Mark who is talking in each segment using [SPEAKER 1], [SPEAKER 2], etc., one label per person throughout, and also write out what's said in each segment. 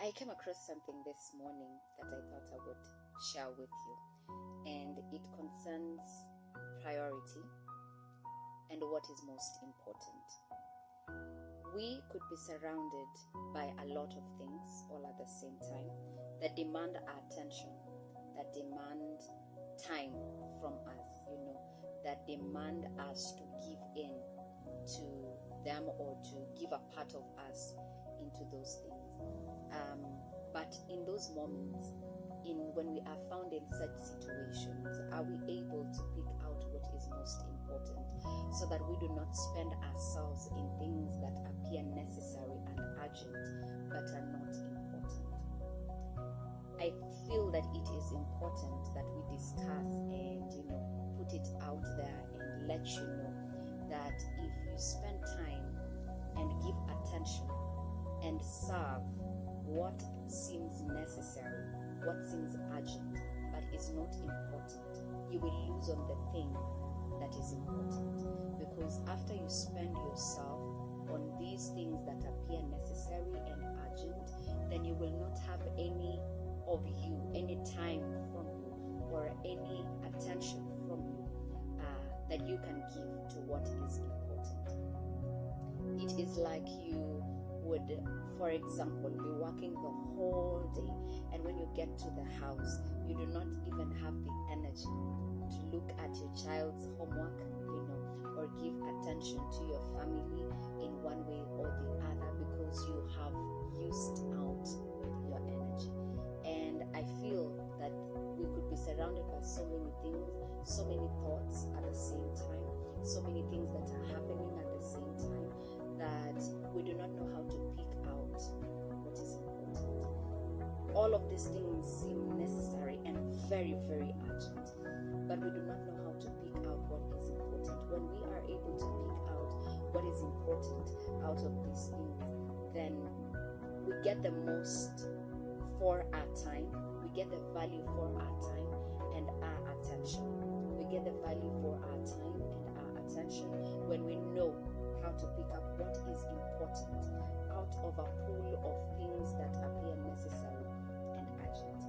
[SPEAKER 1] I came across something this morning that I thought I would share with you, and it concerns priority and what is most important. We could be surrounded by a lot of things all at the same time that demand our attention, that demand time from us, that demand us to give in to them or to give a part of us into those things. But in those moments, when we are found in such situations, are we able to pick out what is most important so that we do not spend ourselves in things that appear necessary and urgent but are not important? I feel that it is important that we discuss and put it out there and let you know that if you spend time and give attention and serve what seems necessary, what seems urgent but is not important, you will lose on the thing that is important. Because after you spend yourself on these things that appear necessary and urgent, then you will not have any of you, any time from you, or any attention from you that you can give to what is important. It is like you would, for example, be working the whole day, and when you get to the house, you do not even have the energy to look at your child's homework, or give attention to your family in one way or the other because you have used out your energy. And I feel that we could be surrounded by so many things, so many thoughts at the same time, so many things that are happening at the same time, that we do not know how to pick out what is important. All of these things seem necessary and very, very urgent, but we do not know how to pick out what is important. When we are able to pick out what is important out of these things, then we get the most for our time, we get the value for our time and our attention. We get the value for our time and our attention when we know how to pick up what is important out of a pool of things that appear necessary and urgent.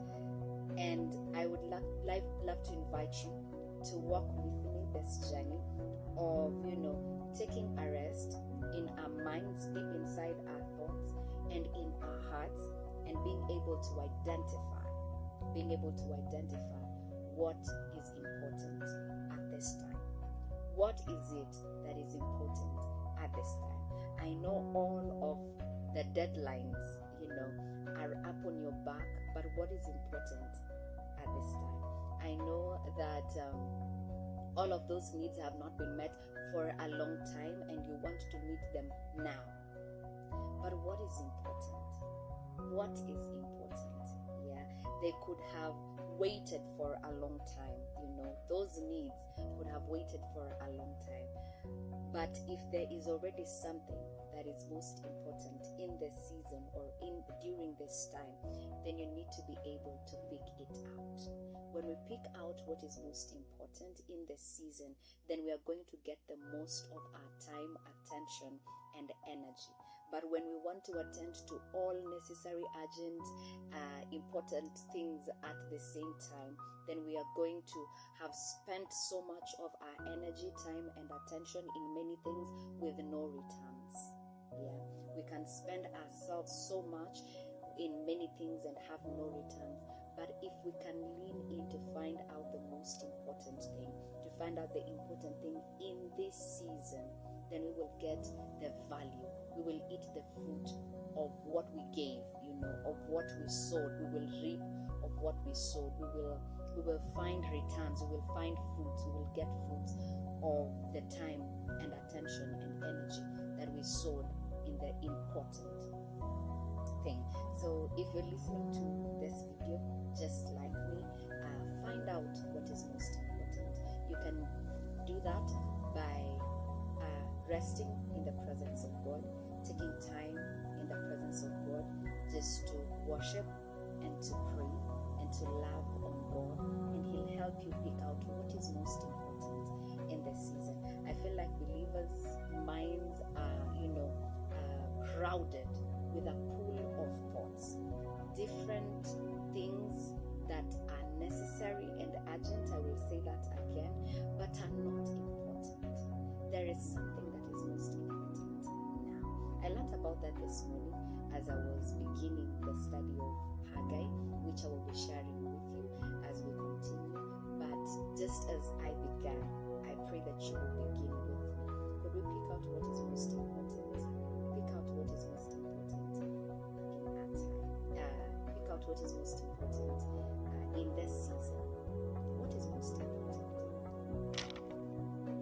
[SPEAKER 1] And I would love to invite you to walk with me this journey of, taking a rest in our minds, deep inside our thoughts and in our hearts, and being able to identify what is important at this time. What is it that is important at this time? I know all of the deadlines, are up on your back, but what is important at this time? I know that all of those needs have not been met for a long time and you want to meet them now. But what is important? What is important? Yeah, they could have waited for a long time. Those needs could have waited for a long time. But if there is already something that is most important in this season or during this time, then you need to be able to pick it out. When we pick out what is most important in this season, then we are going to get the most of our time, attention, and energy. But when we want to attend to all necessary, urgent, important things at the same time, then we are going to have spent so much of our energy, time, and attention in many things with no returns. Yeah, we can spend ourselves so much in many things and have no returns. But if we can lean in to find out the most important thing, to find out the important thing in this season, then we will get the value. We will eat the fruit of what we gave, of what we sowed. We will reap of what we sowed. We will find returns. We will find fruits. We will get fruits of the time and attention and energy that we sowed in the important thing. So if you're listening to this video, just like me, find out what is most important. You can do that by resting in the presence of God, taking time in the presence of God, just to worship and to pray and to love on God, and He'll help you pick out what is most important in this season. I feel like believers' minds are, crowded with a pool of thoughts, different things that are necessary and urgent, I will say that again, but are not important. There is something that is most important. Now, I learned about that this morning as I was beginning the study of Haggai, which I will be sharing with you as we continue. But just as I began, I pray that you will begin with me. Could we pick out what is most important? Pick out what is most important in our time. Pick out what is most important in this season. What is most important?